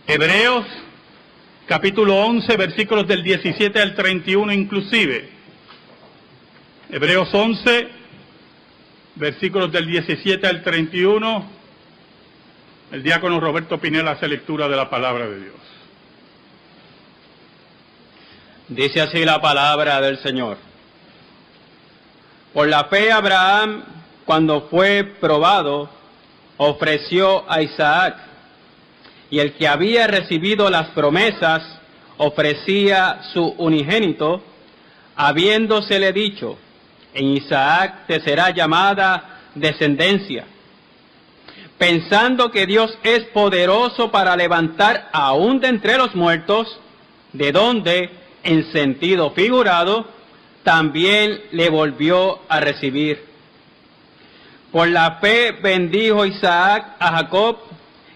Hebreos, capítulo 11, versículos del 17 al 31 inclusive. Hebreos 11, versículos del 17 al 31. El diácono Roberto Pinela hace lectura de la palabra de Dios. Dice así la palabra del Señor. Por la fe Abraham, cuando fue probado, ofreció a Isaac, y el que había recibido las promesas ofrecía su unigénito, habiéndosele dicho, en Isaac te será llamada descendencia, pensando que Dios es poderoso para levantar aún de entre los muertos, de donde, en sentido figurado, también le volvió a recibir. Por la fe bendijo Isaac a Jacob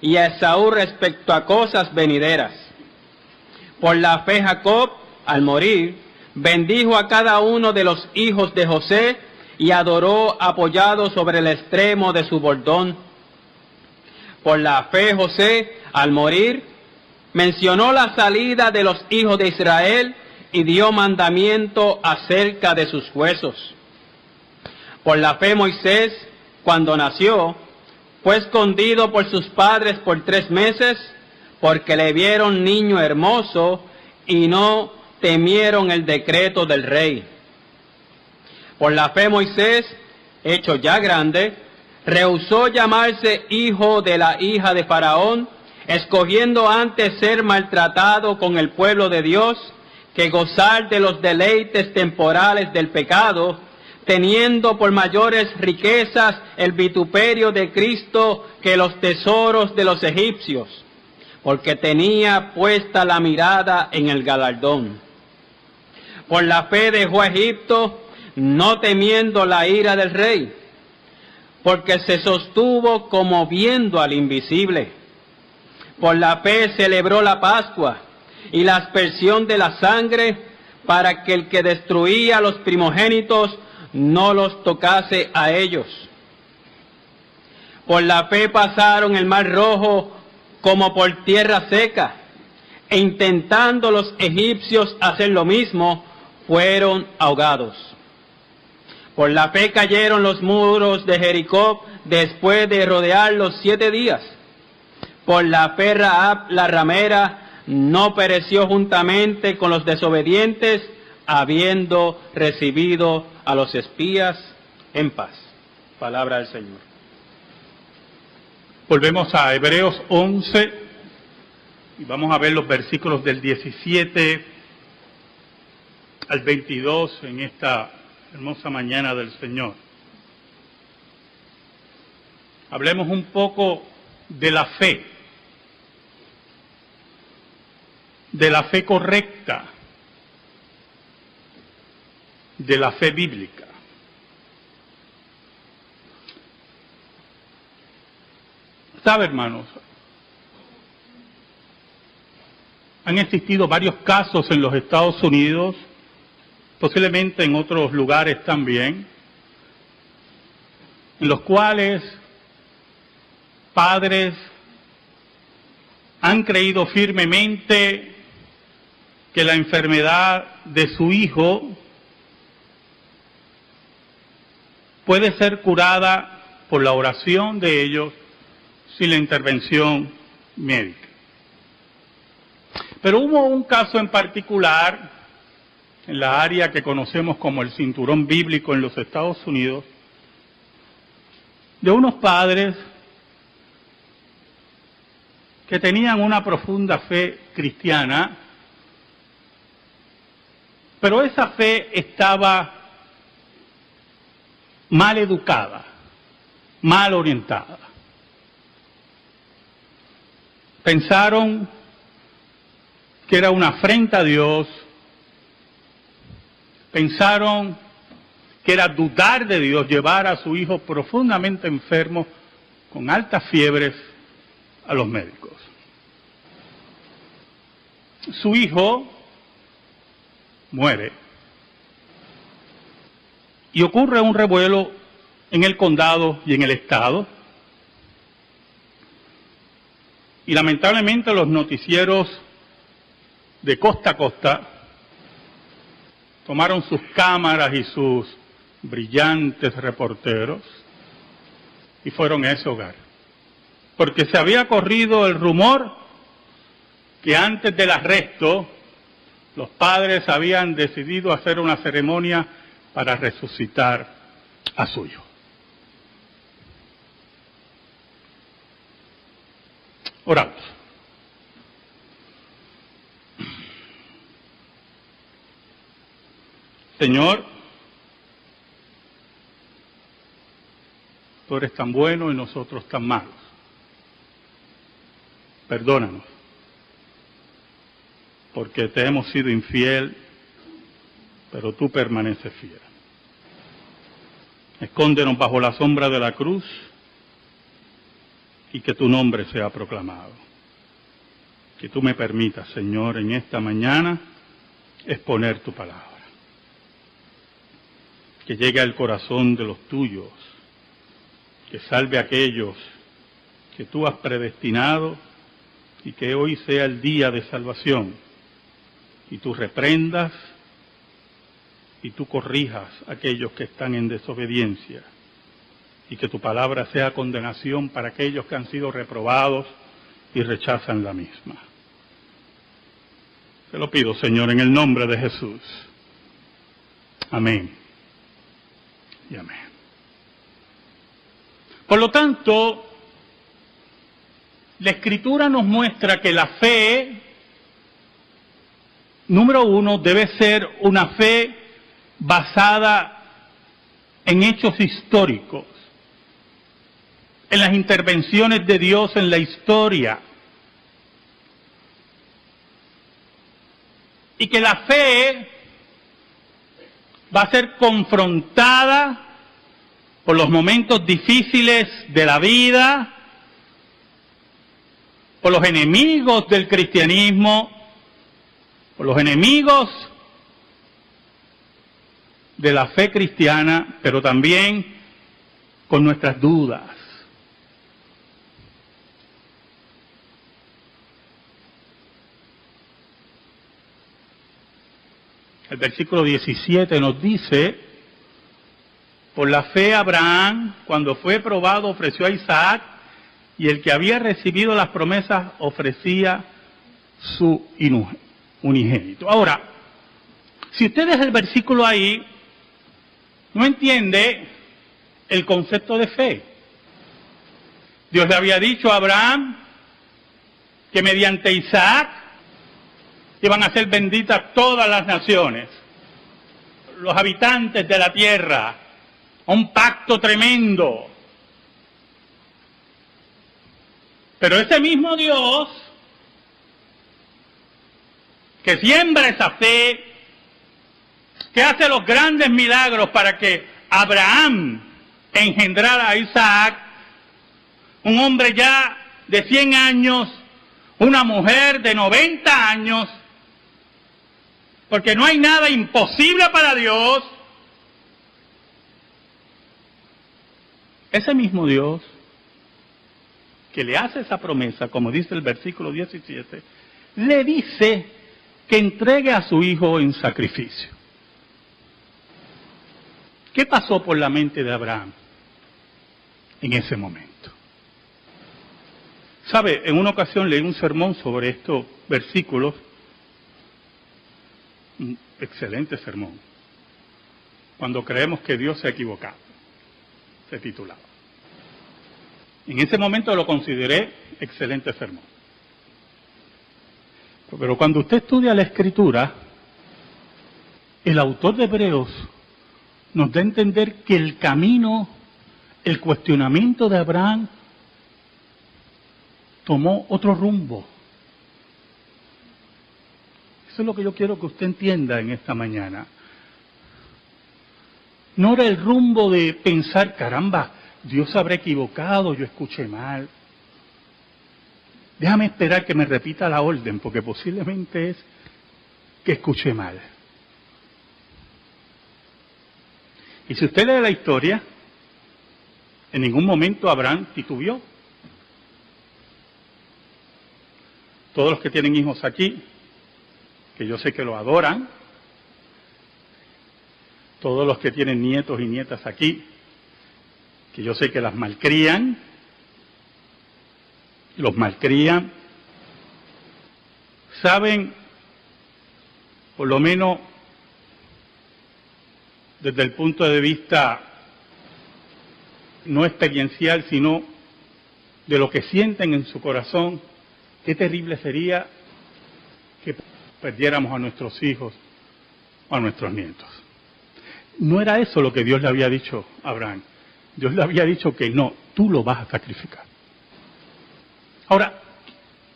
y a Esaú respecto a cosas venideras. Por la fe Jacob, al morir, bendijo a cada uno de los hijos de José y adoró apoyado sobre el extremo de su bordón. Por la fe José, al morir, mencionó la salida de los hijos de Israel y dio mandamiento acerca de sus huesos. Por la fe Moisés, cuando nació, fue escondido por sus padres por 3 meses, porque le vieron niño hermoso y no temieron el decreto del rey. Por la fe Moisés, hecho ya grande, rehusó llamarse hijo de la hija de Faraón, escogiendo antes ser maltratado con el pueblo de Dios, que gozar de los deleites temporales del pecado, teniendo por mayores riquezas el vituperio de Cristo que los tesoros de los egipcios, porque tenía puesta la mirada en el galardón. Por la fe dejó a Egipto, no temiendo la ira del rey, porque se sostuvo como viendo al invisible. Por la fe celebró la Pascua y la aspersión de la sangre, para que el que destruía los primogénitos no los tocase a ellos. Por la fe pasaron el mar Rojo como por tierra seca, e intentando los egipcios hacer lo mismo, fueron ahogados. Por la fe cayeron los muros de Jericó después de rodearlos 7 días. Por la fe Rahab la ramera no pereció juntamente con los desobedientes, habiendo recibido a los espías en paz. Palabra del Señor. Volvemos a Hebreos 11 y vamos a ver los versículos del 17 al 22 en esta hermosa mañana del Señor. Hablemos un poco de la fe correcta, de la fe bíblica. ¿Sabe, hermanos? Han existido varios casos en los Estados Unidos, posiblemente en otros lugares también, en los cuales padres han creído firmemente que la enfermedad de su hijo puede ser curada por la oración de ellos sin la intervención médica. Pero hubo un caso en particular en la área que conocemos como el cinturón bíblico en los Estados Unidos, de unos padres que tenían una profunda fe cristiana, pero esa fe estaba mal educada, mal orientada. Pensaron que era una afrenta a Dios, pensaron que era dudar de Dios llevar a su hijo profundamente enfermo, con altas fiebres, a los médicos. Su hijo muere y ocurre un revuelo en el condado y en el estado. Y lamentablemente los noticieros de costa a costa tomaron sus cámaras y sus brillantes reporteros y fueron a ese hogar. Porque se había corrido el rumor que antes del arresto los padres habían decidido hacer una ceremonia para resucitar a su hijo. Oramos. Señor, tú eres tan bueno y nosotros tan malos. Perdónanos, porque te hemos sido infiel, pero tú permaneces fiel. Escóndenos bajo la sombra de la cruz y que tu nombre sea proclamado. Que tú me permitas, Señor, en esta mañana exponer tu palabra. Que llegue al corazón de los tuyos, que salve a aquellos que tú has predestinado y que hoy sea el día de salvación. Y tú reprendas y tú corrijas a aquellos que están en desobediencia. Y que tu palabra sea condenación para aquellos que han sido reprobados y rechazan la misma. Te lo pido, Señor, en el nombre de Jesús. Amén. Y amén. Por lo tanto, la Escritura nos muestra que la fe, número uno, debe ser una fe basada en hechos históricos, en las intervenciones de Dios en la historia. Y que la fe va a ser confrontada por los momentos difíciles de la vida, por los enemigos del cristianismo, por los enemigos de la fe cristiana, pero también con nuestras dudas. El versículo 17 nos dice: por la fe Abraham, cuando fue probado, ofreció a Isaac, y el que había recibido las promesas ofrecía su unigénito. Ahora, si usted deja el versículo ahí, no entiende el concepto de fe. Dios le había dicho a Abraham que mediante Isaac iban a ser benditas todas las naciones, los habitantes de la tierra, un pacto tremendo. Pero ese mismo Dios que siembra esa fe, que hace los grandes milagros para que Abraham engendrara a Isaac, un hombre ya de 100 años, una mujer de 90 años, porque no hay nada imposible para Dios. Ese mismo Dios que le hace esa promesa, como dice el versículo 17, le dice que entregue a su hijo en sacrificio. ¿Qué pasó por la mente de Abraham en ese momento? ¿Sabe? En una ocasión leí un sermón sobre estos versículos, un excelente sermón, cuando creemos que Dios se ha equivocado, se titulaba. En ese momento lo consideré excelente sermón. Pero cuando usted estudia la Escritura, el autor de Hebreos nos da a entender que el camino, el cuestionamiento de Abraham tomó otro rumbo. Eso es lo que yo quiero que usted entienda en esta mañana. No era el rumbo de pensar, caramba, Dios habrá equivocado, yo escuché mal. Déjame esperar que me repita la orden, porque posiblemente es que escuché mal. Y si usted lee la historia, en ningún momento Abraham titubeó. todos los que tienen hijos aquí, que yo sé que lo adoran, todos los que tienen nietos y nietas aquí, que yo sé que las malcrían, los malcrían, saben, por lo menos desde el punto de vista no experiencial, sino de lo que sienten en su corazón, qué terrible sería que perdiéramos a nuestros hijos o a nuestros nietos. No era eso lo que Dios le había dicho a Abraham. Dios le había dicho que no, tú lo vas a sacrificar. Ahora,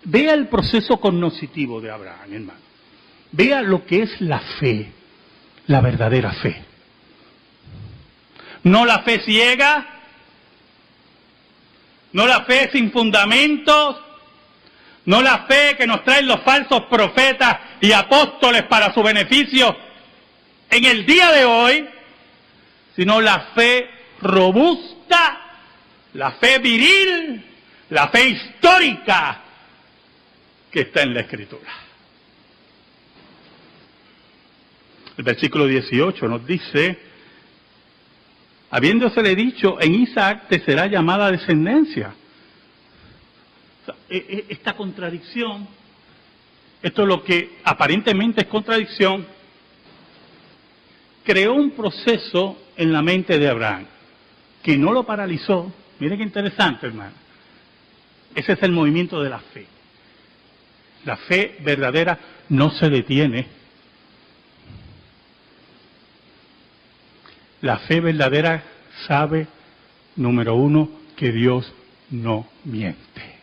vea el proceso cognoscitivo de Abraham, hermano. Vea lo que es la fe, la verdadera fe. No la fe ciega, no la fe sin fundamentos, no la fe que nos traen los falsos profetas y apóstoles para su beneficio en el día de hoy, sino la fe robusta, la fe viril, la fe histórica que está en la Escritura. El versículo 18 nos dice: habiéndosele dicho, en Isaac te será llamada descendencia. Esta contradicción, esto es lo que aparentemente es contradicción, creó un proceso en la mente de Abraham que no lo paralizó. Miren qué interesante, hermano. Ese es el movimiento de la fe. La fe verdadera no se detiene. La fe verdadera sabe, número uno, que Dios no miente.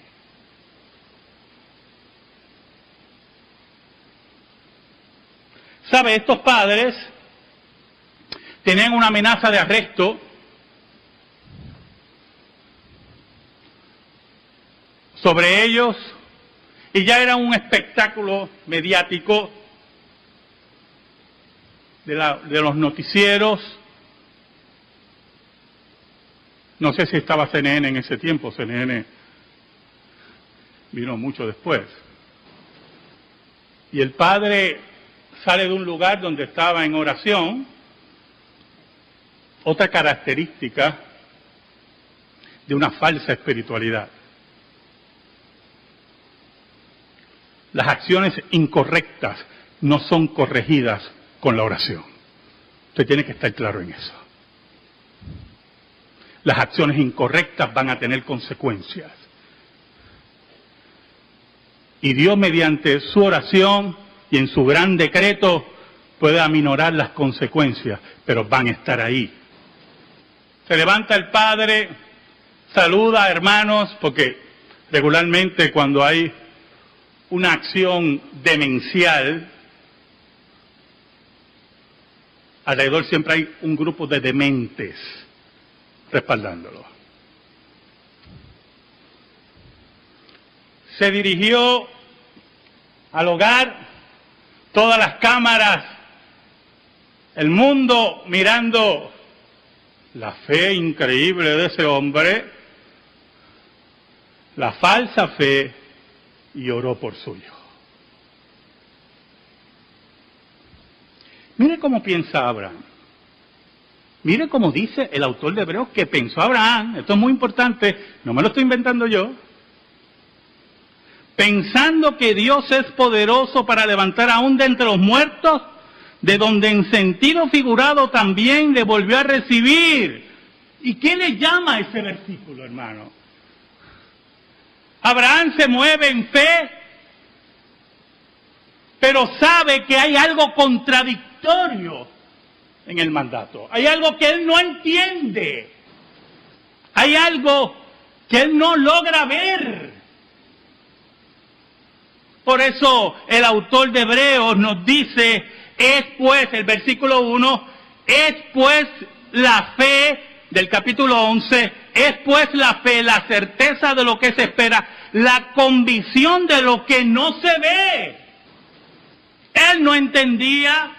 ¿Sabe? Estos padres tenían una amenaza de arresto sobre ellos y ya era un espectáculo mediático de los noticieros. No sé si estaba CNN en ese tiempo, CNN vino mucho después. Y el padre sale de un lugar donde estaba en oración. Otra característica de una falsa espiritualidad: las acciones incorrectas no son corregidas con la oración. Usted tiene que estar claro en eso. Las acciones incorrectas van a tener consecuencias. Y Dios, mediante su oración y en su gran decreto, puede aminorar las consecuencias, pero van a estar ahí. Se levanta el padre, saluda, hermanos, porque regularmente cuando hay una acción demencial, alrededor siempre hay un grupo de dementes respaldándolo. Se dirigió al hogar, todas las cámaras, el mundo mirando la fe increíble de ese hombre, la falsa fe, y oró por su hijo. Mire cómo piensa Abraham. Mire cómo dice el autor de Hebreos que pensó Abraham. Esto es muy importante, no me lo estoy inventando yo. Pensando que Dios es poderoso para levantar aún de entre los muertos, de donde en sentido figurado también le volvió a recibir. ¿Y qué le llama a ese versículo, hermano? Abraham se mueve en fe, pero sabe que hay algo contradictorio en el mandato. Hay algo que él no entiende. Hay algo que él no logra ver. Por eso el autor de Hebreos nos dice, es pues, el versículo 1, es pues la fe del capítulo 11, es pues la fe, la certeza de lo que se espera, la convicción de lo que no se ve. Él no entendía,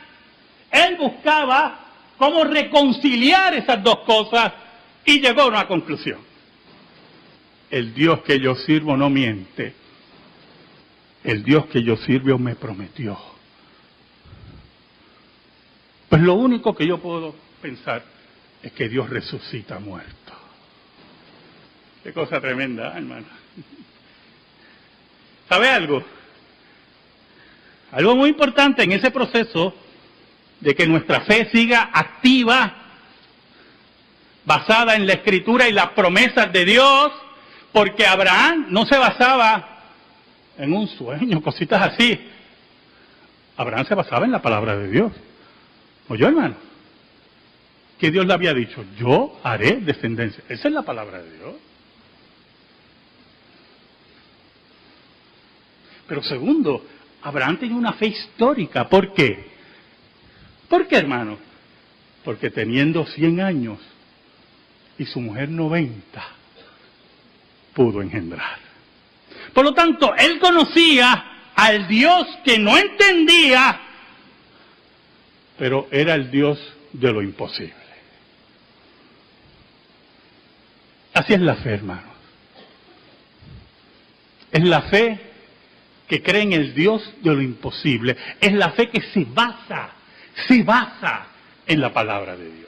él buscaba cómo reconciliar esas dos cosas y llegó a una conclusión. El Dios que yo sirvo no miente. el Dios que yo sirvo me prometió. Pues lo único que yo puedo pensar es que Dios resucita muerto. Qué cosa tremenda, hermano. ¿Sabe algo? Algo muy importante en ese proceso de que nuestra fe siga activa, basada en la Escritura y las promesas de Dios, porque Abraham no se basaba en un sueño, cositas así. Abraham se basaba en la palabra de Dios. ¿Oyó, hermano? Que Dios le había dicho, yo haré descendencia. Esa es la palabra de Dios. Pero segundo, Abraham tenía una fe histórica. ¿Por qué? ¿Por qué, hermano? Porque teniendo 100 años y su mujer 90, pudo engendrar. Por lo tanto, él conocía al Dios que no entendía, pero era el Dios de lo imposible. Así es la fe, hermanos. Es la fe que cree en el Dios de lo imposible. Es la fe que se basa en la palabra de Dios.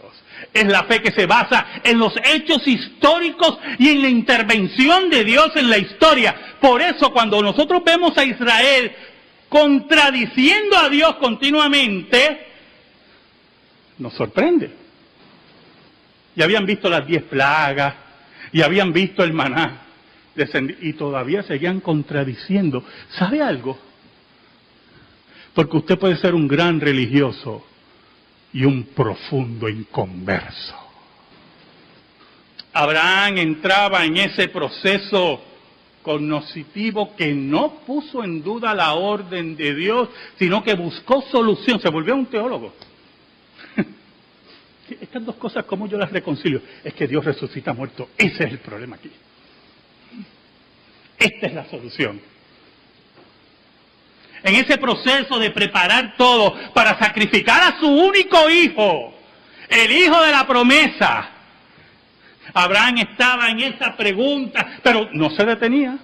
Es la fe que se basa en los hechos históricos y en la intervención de Dios en la historia. Por eso cuando nosotros vemos a Israel contradiciendo a Dios continuamente, nos sorprende. Ya habían visto las 10 plagas, y habían visto el maná descendir, y todavía seguían contradiciendo. ¿Sabe algo? Porque usted puede ser un gran religioso y un profundo inconverso. Abraham entraba en ese proceso cognoscitivo que no puso en duda la orden de Dios, sino que buscó solución. Se volvió un teólogo. Estas dos cosas, ¿cómo yo las reconcilio? Es que Dios resucita muerto. Ese es el problema aquí. Esta es la solución. En ese proceso de preparar todo para sacrificar a su único hijo, el hijo de la promesa, Abraham estaba en esa pregunta, pero no se detenía.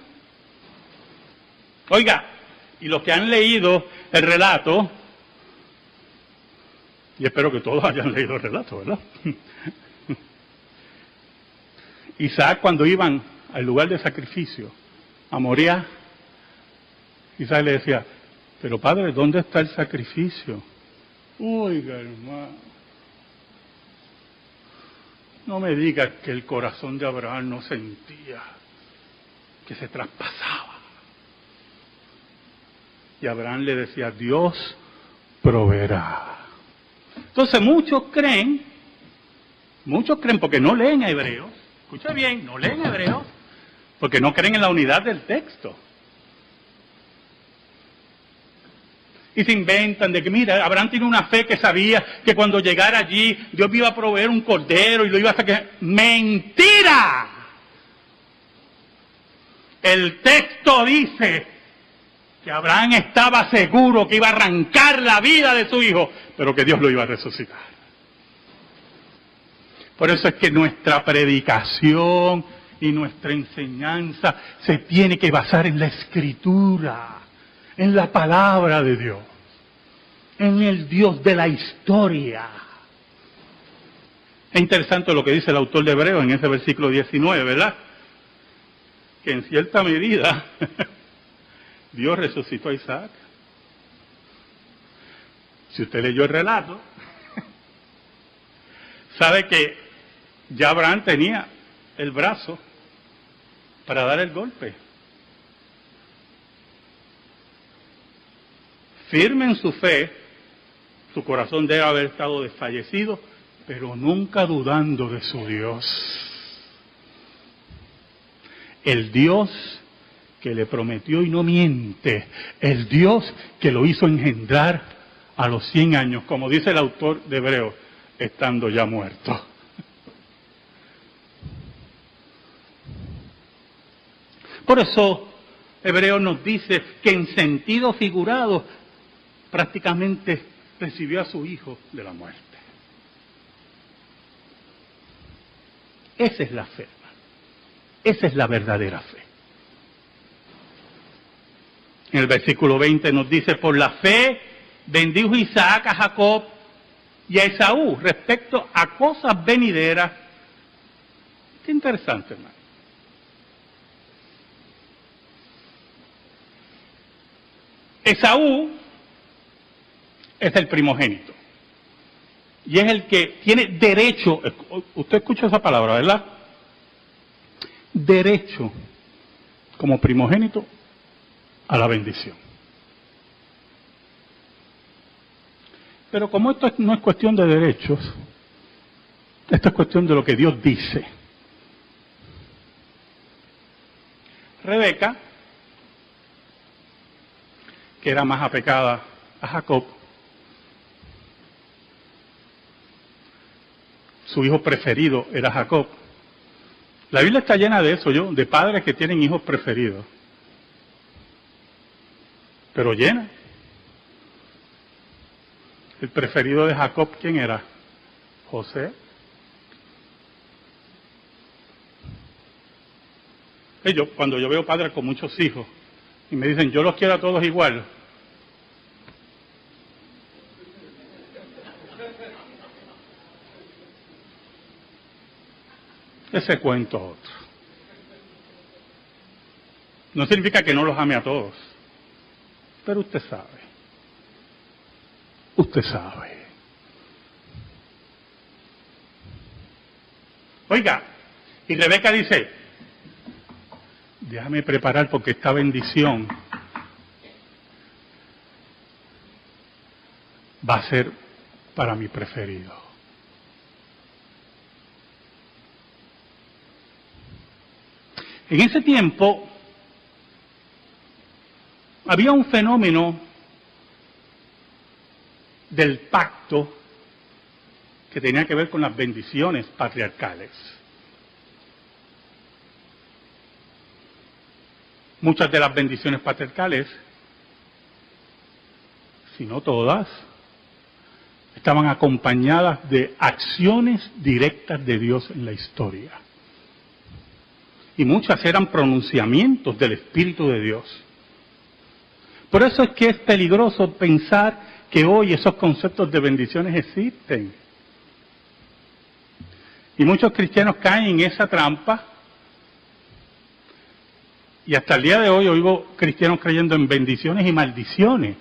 Oiga, y los que han leído el relato, y espero que todos hayan leído el relato, ¿verdad? Isaac, cuando iban al lugar de sacrificio, a Moriah, Isaac le decía, pero padre, ¿dónde está el sacrificio? Oiga, hermano, no me digas que el corazón de Abraham no sentía, que se traspasaba. Y Abraham le decía, Dios proveerá. Entonces muchos creen porque no leen a Hebreos, escucha bien, no leen Hebreos, porque no creen en la unidad del texto. Y se inventan de que, mira, Abraham tiene una fe que sabía que cuando llegara allí, Dios iba a proveer un cordero y lo iba a sacar. ¡Mentira! El texto dice que Abraham estaba seguro que iba a arrancar la vida de su hijo, pero que Dios lo iba a resucitar. Por eso es que nuestra predicación y nuestra enseñanza se tiene que basar en la Escritura, en la palabra de Dios, en el Dios de la historia. Es interesante lo que dice el autor de Hebreos en ese versículo 19, ¿verdad? Que en cierta medida Dios resucitó a Isaac. Si usted leyó el relato, sabe que ya Abraham tenía el brazo para dar el golpe. Firme en su fe, su corazón debe haber estado desfallecido, pero nunca dudando de su Dios. El Dios que le prometió y no miente, el Dios que lo hizo engendrar a los 100 años, como dice el autor de Hebreos, estando ya muerto. Por eso Hebreos nos dice que en sentido figurado prácticamente recibió a su hijo de la muerte. Esa es la fe, hermano. Esa es la verdadera fe. En el versículo 20 nos dice, por la fe bendijo Isaac a Jacob y a Esaú respecto a cosas venideras. Qué interesante, hermano. Esaú es el primogénito y es el que tiene derecho, usted escucha esa palabra, ¿verdad? Derecho como primogénito a la bendición. Pero como esto no es cuestión de derechos, esto es cuestión de lo que Dios dice. Rebeca, que era más apegada a Jacob, su hijo preferido era Jacob. La Biblia está llena de eso, de padres que tienen hijos preferidos. Pero llena. El preferido de Jacob, ¿quién era? José. Cuando yo veo padres con muchos hijos y me dicen, yo los quiero a todos igual. Ese cuento otro. No significa que no los ame a todos, pero usted sabe. Usted sabe. Oiga, y Rebeca dice, déjame preparar porque esta bendición va a ser para mi preferido. En ese tiempo había un fenómeno del pacto que tenía que ver con las bendiciones patriarcales. Muchas de las bendiciones patriarcales, si no todas, estaban acompañadas de acciones directas de Dios en la historia. Y muchas eran pronunciamientos del Espíritu de Dios. Por eso es que es peligroso pensar que hoy esos conceptos de bendiciones existen. Y muchos cristianos caen en esa trampa. Y hasta el día de hoy oigo cristianos creyendo en bendiciones y maldiciones.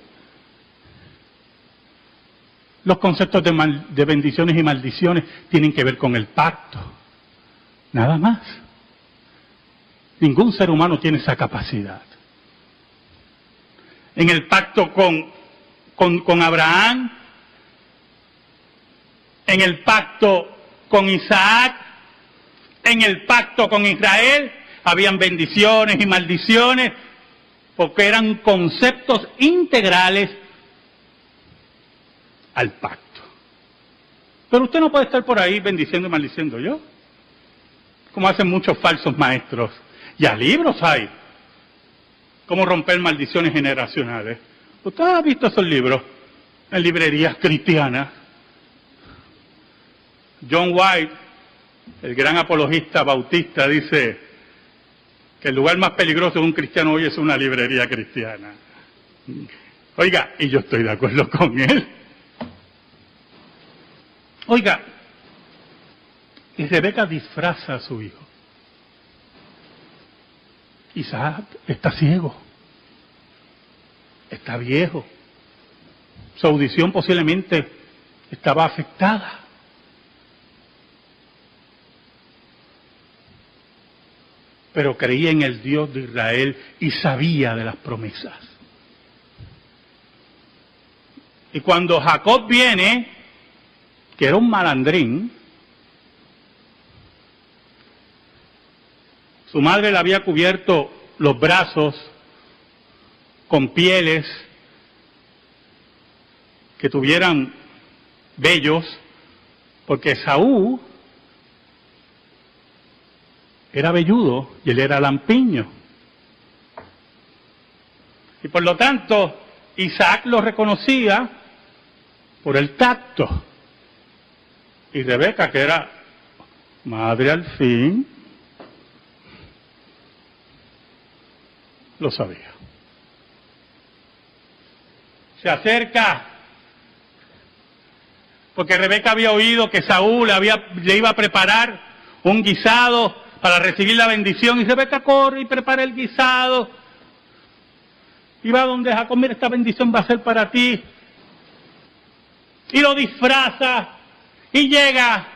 Los conceptos de bendiciones y maldiciones tienen que ver con el pacto. Nada más. Ningún ser humano tiene esa capacidad. En el pacto con Abraham, en el pacto con Isaac, en el pacto con Israel, habían bendiciones y maldiciones, porque eran conceptos integrales al pacto. Pero usted no puede estar por ahí bendiciendo y maldiciendo yo, como hacen muchos falsos maestros. Ya libros hay, cómo romper maldiciones generacionales. ¿Usted ha visto esos libros en librerías cristianas? John White, el gran apologista bautista, dice que el lugar más peligroso de un cristiano hoy es una librería cristiana. Oiga, y yo estoy de acuerdo con él. Oiga, y Rebeca disfraza a su hijo. Isaac está ciego, está viejo, su audición posiblemente estaba afectada. Pero creía en el Dios de Israel y sabía de las promesas. Y cuando Jacob viene, que era un malandrín, su madre le había cubierto los brazos con pieles que tuvieran vellos, porque Esaú era velludo y él era lampiño. Y por lo tanto, Isaac lo reconocía por el tacto. Y Rebeca, que era madre al fin, lo sabía. se acerca, porque Rebeca había oído que Saúl le iba a preparar un guisado para recibir la bendición, y Rebeca corre y prepara el guisado, y va donde Jacob, mira, esta bendición va a ser para ti, y lo disfraza, y llega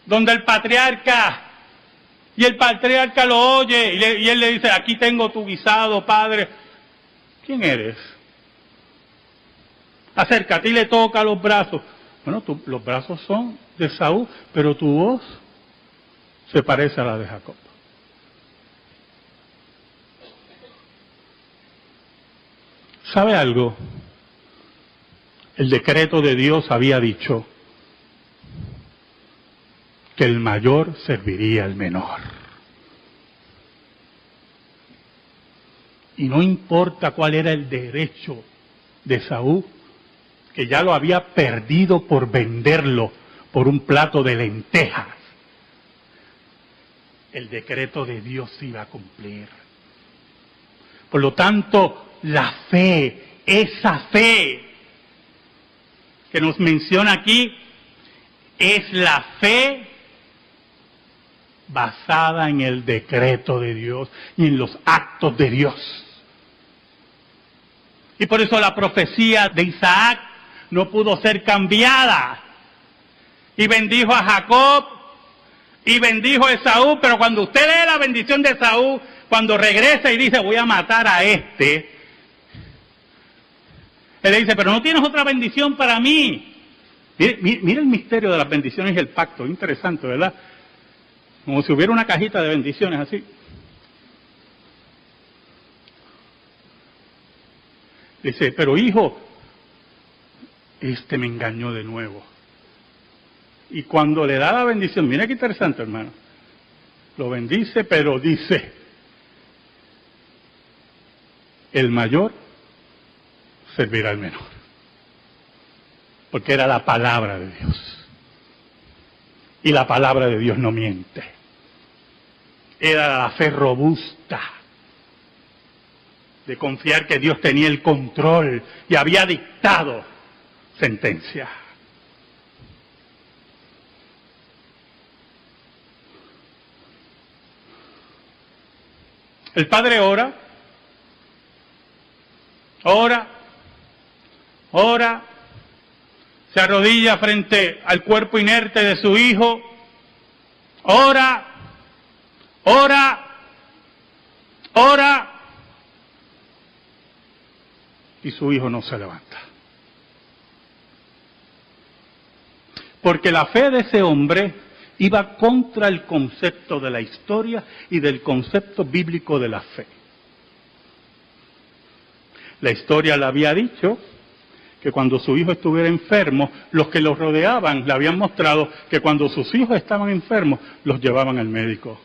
donde el patriarca, y el patriarca lo oye, y él le dice, aquí tengo tu guisado, padre. ¿Quién eres? Acércate y le toca los brazos. Bueno, los brazos son de Saúl, pero tu voz se parece a la de Jacob. ¿Sabe algo? El decreto de Dios había dicho que el mayor serviría al menor. Y no importa cuál era el derecho de Saúl, que ya lo había perdido por venderlo por un plato de lentejas. El decreto de Dios se iba a cumplir. Por lo tanto, la fe, esa fe que nos menciona aquí, es la fe basada en el decreto de Dios y en los actos de Dios. Y por eso la profecía de Isaac no pudo ser cambiada. Y bendijo a Jacob y bendijo a Esaú, pero cuando usted lee la bendición de Esaú, cuando regresa y dice, voy a matar a este, él le dice, pero no tienes otra bendición para mí. Mire el misterio de las bendiciones y el pacto, interesante, ¿verdad? Como si hubiera una cajita de bendiciones así. Dice, pero hijo, este me engañó de nuevo. Y cuando le da la bendición, mira qué interesante, hermano. Lo bendice, pero dice, el mayor servirá al menor. Porque era la palabra de Dios. Y la palabra de Dios no miente. Era la fe robusta de confiar que Dios tenía el control y había dictado sentencia. El padre ora, se arrodilla frente al cuerpo inerte de su hijo, ora, y su hijo no se levanta. Porque la fe de ese hombre iba contra el concepto de la historia y del concepto bíblico de la fe. La historia le había dicho que cuando su hijo estuviera enfermo, los que lo rodeaban le habían mostrado que cuando sus hijos estaban enfermos, los llevaban al médico.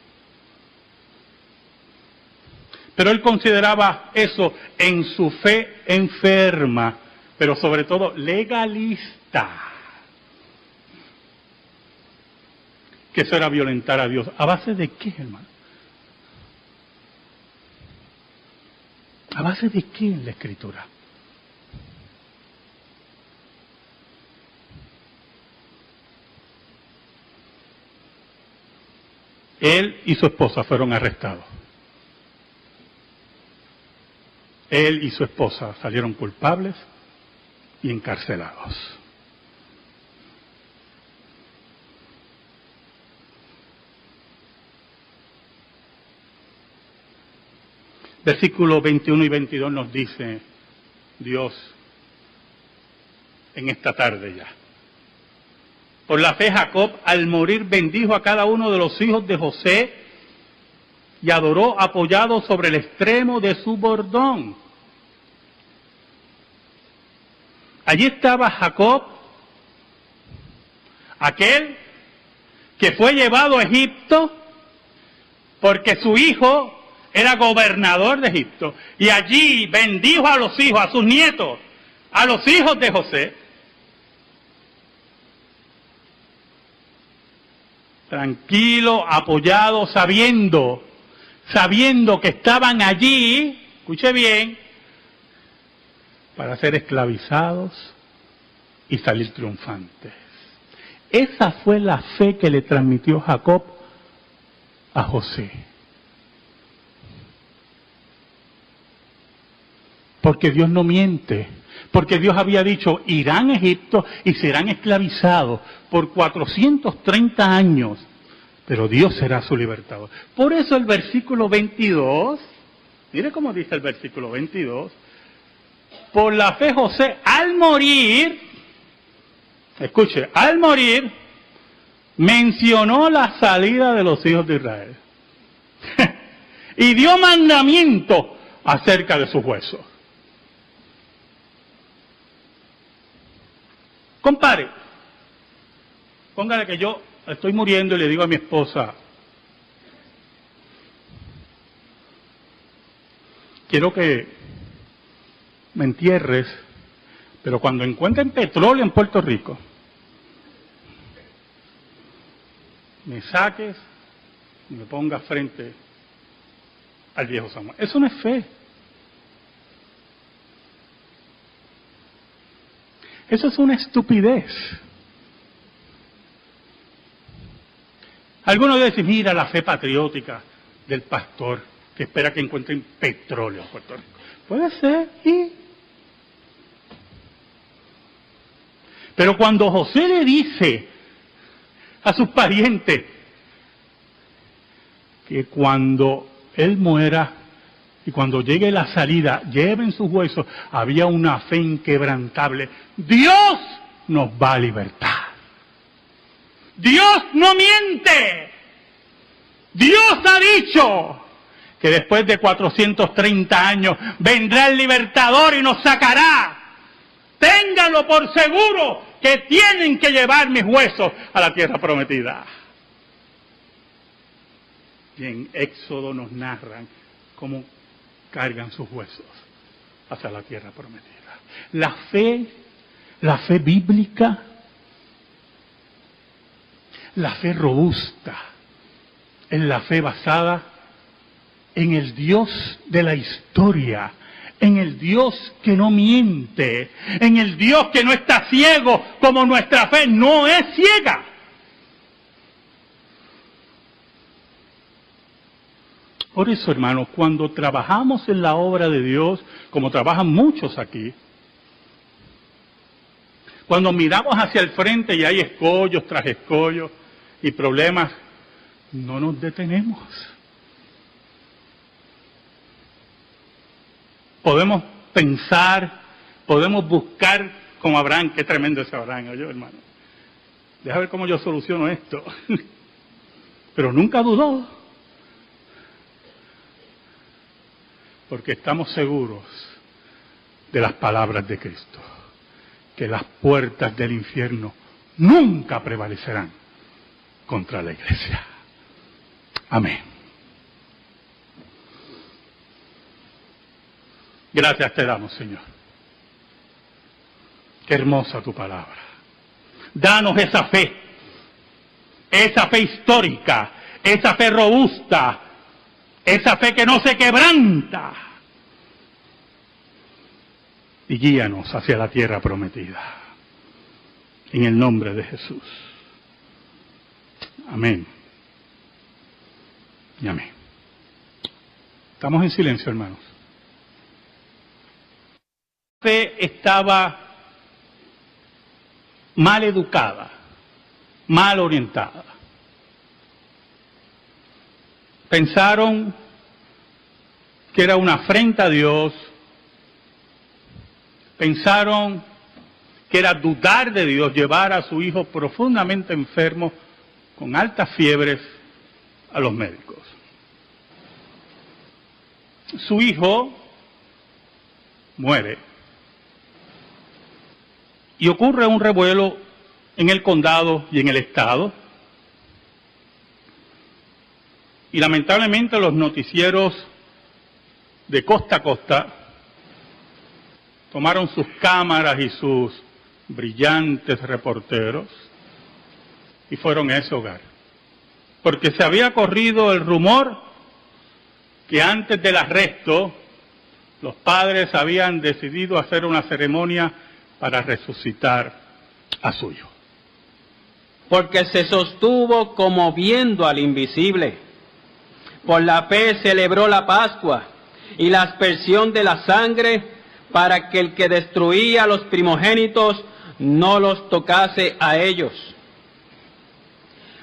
Pero él consideraba eso en su fe enferma, pero sobre todo legalista. Que eso era violentar a Dios. ¿A base de qué, hermano? ¿A base de qué en la Escritura? Él y su esposa fueron arrestados. Él y su esposa salieron culpables y encarcelados. Versículos 21 y 22 nos dice Dios en esta tarde ya. Por la fe Jacob al morir bendijo a cada uno de los hijos de José y adoró apoyado sobre el extremo de su bordón. Allí estaba Jacob, aquel que fue llevado a Egipto porque su hijo era gobernador de Egipto, y allí bendijo a los hijos, a sus nietos, a los hijos de José. Tranquilo, apoyado, sabiendo que estaban allí, escuche bien, para ser esclavizados y salir triunfantes. Esa fue la fe que le transmitió Jacob a José. Porque Dios no miente. Porque Dios había dicho, irán a Egipto y serán esclavizados por 430 años. Pero Dios será su libertador. Por eso el versículo 22, mire cómo dice el versículo 22. Por la fe José, al morir, escuche, al morir, mencionó la salida de los hijos de Israel. Y dio mandamiento acerca de sus huesos. Compare, póngale que yo estoy muriendo y le digo a mi esposa, quiero que me entierres, pero cuando encuentren petróleo en Puerto Rico, me saques y me pongas frente al viejo Samuel. Eso no es fe. Eso es una estupidez. Algunos dicen, mira la fe patriótica del pastor que espera que encuentren petróleo en Puerto Rico. Puede ser, y... Pero cuando José le dice a sus parientes que cuando él muera y cuando llegue la salida, lleven sus huesos, había una fe inquebrantable. Dios nos va a libertar. Dios no miente. Dios ha dicho que después de 430 años vendrá el libertador y nos sacará. Ténganlo por seguro que tienen que llevar mis huesos a la tierra prometida. Y en Éxodo nos narran cómo cargan sus huesos hacia la tierra prometida. La fe bíblica, la fe robusta, es la fe basada en el Dios de la historia, en el Dios que no miente, en el Dios que no está ciego, como nuestra fe no es ciega. Por eso, hermanos, cuando trabajamos en la obra de Dios, como trabajan muchos aquí, cuando miramos hacia el frente y hay escollos tras escollos y problemas, no nos detenemos. Podemos pensar, podemos buscar como Abraham, qué tremendo es Abraham, oye, hermano. Deja ver cómo yo soluciono esto. Pero nunca dudó. Porque estamos seguros de las palabras de Cristo, que las puertas del infierno nunca prevalecerán contra la iglesia. Amén. Gracias te damos, Señor. Qué hermosa tu palabra. Danos esa fe histórica, esa fe robusta, esa fe que no se quebranta. Y guíanos hacia la tierra prometida. En el nombre de Jesús. Amén. Y amén. Estamos en silencio, hermanos. La fe estaba mal educada, mal orientada. Pensaron que era una afrenta a Dios, pensaron que era dudar de Dios, llevar a su hijo profundamente enfermo, con altas fiebres, a los médicos. Su hijo muere y ocurre un revuelo en el condado y en el estado. Y lamentablemente los noticieros de costa a costa tomaron sus cámaras y sus brillantes reporteros y fueron a ese hogar. Porque se había corrido el rumor que antes del arresto los padres habían decidido hacer una ceremonia para resucitar a su hijo. Porque se sostuvo como viendo al invisible. Por la fe celebró la Pascua y la aspersión de la sangre, para que el que destruía a los primogénitos no los tocase a ellos.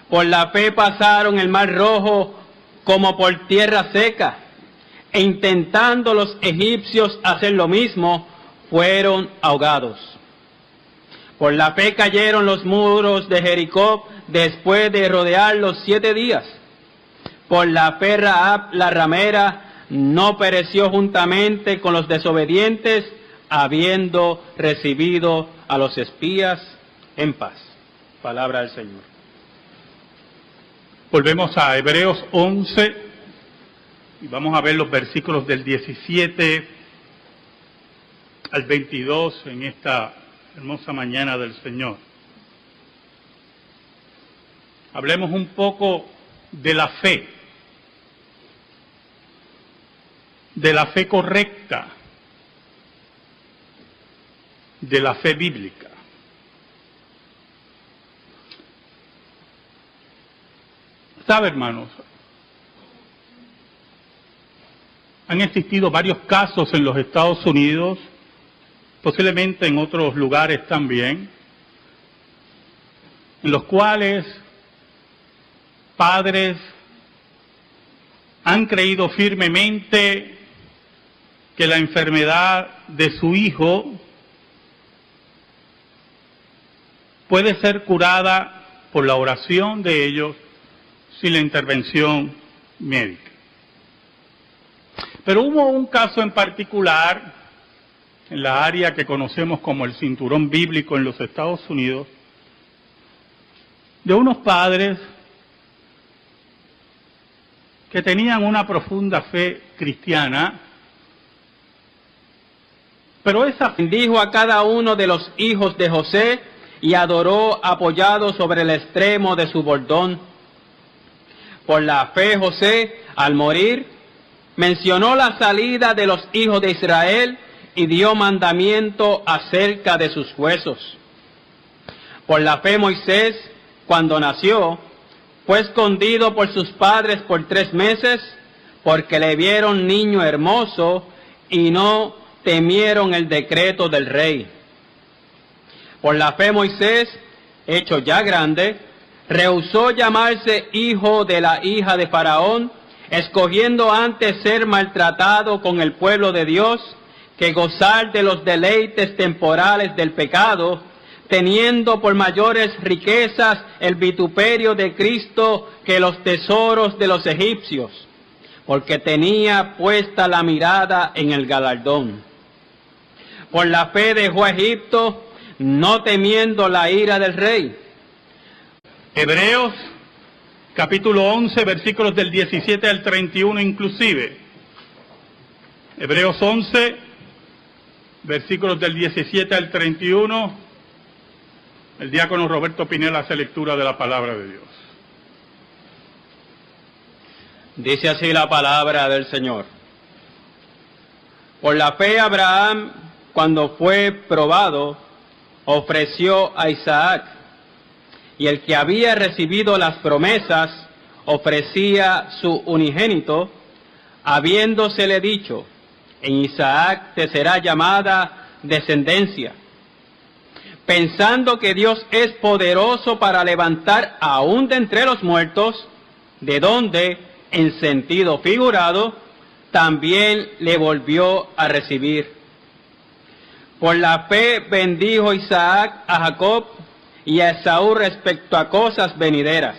Por la fe pasaron el mar Rojo como por tierra seca, e intentando los egipcios hacer lo mismo, fueron ahogados. Por la fe cayeron los muros de Jericó después de rodearlos 7 días. Por la fe Rahab la ramera no pereció juntamente con los desobedientes, habiendo recibido a los espías en paz. Palabra del Señor. Volvemos a Hebreos 11 y vamos a ver los versículos del 17 al 22 en esta hermosa mañana del Señor. Hablemos un poco de la fe correcta, de la fe bíblica. ¿Sabe, hermanos? Han existido varios casos en los Estados Unidos, posiblemente en otros lugares también, en los cuales padres han creído firmemente que la enfermedad de su hijo puede ser curada por la oración de ellos sin la intervención médica. Pero hubo un caso en particular en la área que conocemos como el cinturón bíblico en los Estados Unidos, de unos padres que tenían una profunda fe cristiana, pero esa fe Bendijo a cada uno de los hijos de José y adoró apoyado sobre el extremo de su bordón. Por la fe José, al morir, mencionó la salida de los hijos de Israel y dio mandamiento acerca de sus huesos. Por la fe Moisés, cuando nació, fue escondido por sus padres por 3 meses, porque le vieron niño hermoso y no temieron el decreto del rey. Por la fe Moisés, hecho ya grande, rehusó llamarse hijo de la hija de Faraón, escogiendo antes ser maltratado con el pueblo de Dios, que gozar de los deleites temporales del pecado, teniendo por mayores riquezas el vituperio de Cristo que los tesoros de los egipcios, porque tenía puesta la mirada en el galardón. Por la fe dejó a Egipto, no temiendo la ira del rey. Hebreos capítulo 11, versículos del 17 al 31 inclusive. Hebreos 11, versículos del 17 al 31. El diácono Roberto Pinela hace lectura de la palabra de Dios. Dice así la palabra del Señor. Por la fe Abraham, cuando fue probado, ofreció a Isaac, y el que había recibido las promesas ofrecía su unigénito, habiéndosele dicho, en Isaac te será llamada descendencia, pensando que Dios es poderoso para levantar aún de entre los muertos, de donde, en sentido figurado, también le volvió a recibir. Por la fe bendijo Isaac a Jacob y a Esaú respecto a cosas venideras.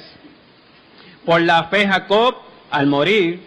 Por la fe Jacob, al morir,